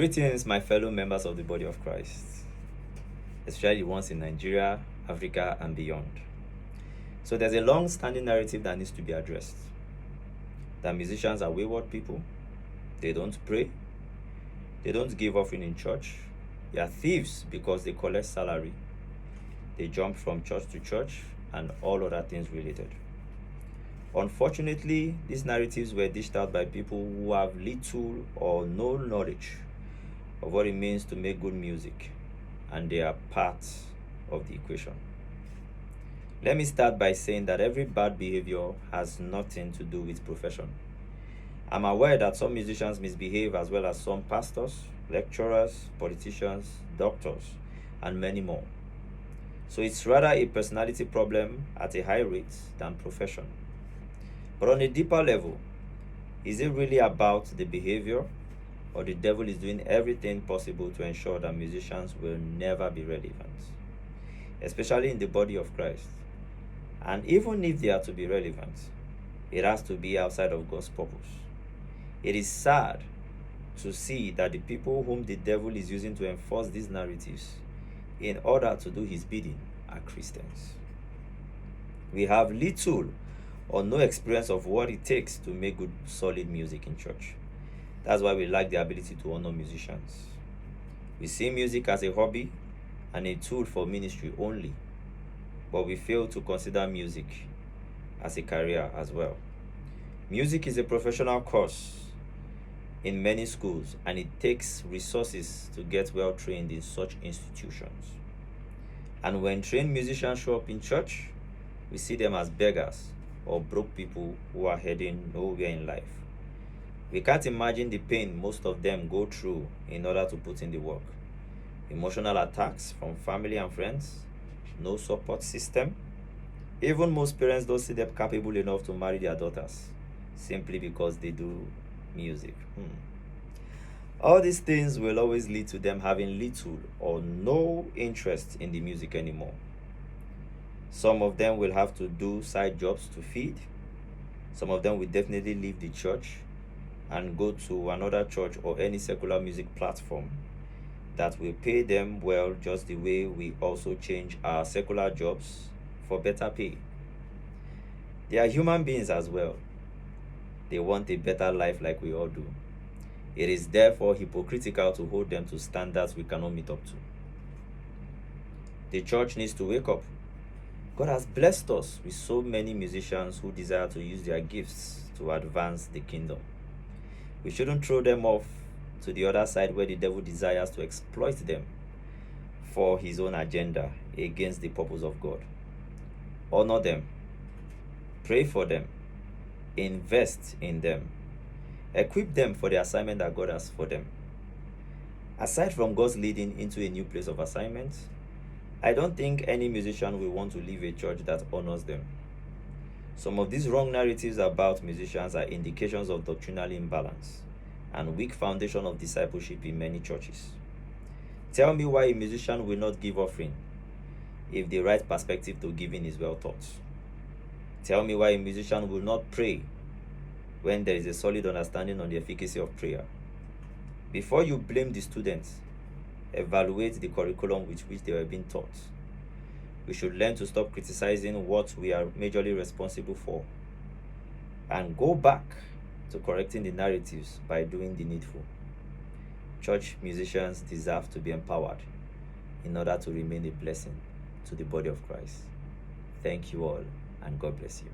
Greetings, my fellow members of the body of Christ, especially the ones in Nigeria, Africa, and beyond. So there's a long-standing narrative that needs to be addressed. That musicians are wayward people. They don't pray. They don't give offering in church. They are thieves because they collect salary. They jump from church to church and all other things related. Unfortunately, these narratives were dished out by people who have little or no knowledge of what it means to make good music, and they are part of the equation. Let me start by saying that every bad behavior has nothing to do with profession. I'm aware that some musicians misbehave, as well as some pastors, lecturers, politicians, doctors, and many more. So it's rather a personality problem at a high rate than profession. But on a deeper level, is it really about the behavior, or the devil is doing everything possible to ensure that musicians will never be relevant, especially in the body of Christ? And even if they are to be relevant, it has to be outside of God's purpose. It is sad to see that the people whom the devil is using to enforce these narratives in order to do his bidding are Christians. We have little or no experience of what it takes to make good, solid music in church. That's why we lack the ability to honor musicians. We see music as a hobby and a tool for ministry only, but we fail to consider music as a career as well. Music is a professional course in many schools, and it takes resources to get well trained in such institutions. And when trained musicians show up in church, we see them as beggars or broke people who are heading nowhere in life. We can't imagine the pain most of them go through in order to put in the work. Emotional attacks from family and friends, no support system. Even most parents don't see them capable enough to marry their daughters simply because they do music. All these things will always lead to them having little or no interest in the music anymore. Some of them will have to do side jobs to feed. Some of them will definitely leave the church and go to another church or any secular music platform that will pay them well, just the way we also change our secular jobs for better pay. They are human beings as well. They want a better life like we all do. It is therefore hypocritical to hold them to standards we cannot meet up to. The church needs to wake up. God has blessed us with so many musicians who desire to use their gifts to advance the kingdom. We shouldn't throw them off to the other side where the devil desires to exploit them for his own agenda against the purpose of God. Honor them. Pray for them. Invest in them. Equip them for the assignment that God has for them. Aside from God's leading into a new place of assignment, I don't think any musician will want to leave a church that honors them. Some of these wrong narratives about musicians are indications of doctrinal imbalance and weak foundation of discipleship in many churches. Tell me why a musician will not give offering if the right perspective to giving is well taught. Tell me why a musician will not pray when there is a solid understanding on the efficacy of prayer. Before you blame the students, evaluate the curriculum with which they were being taught. We should learn to stop criticizing what we are majorly responsible for and go back to correcting the narratives by doing the needful. Church musicians deserve to be empowered in order to remain a blessing to the body of Christ. Thank you all, and God bless you.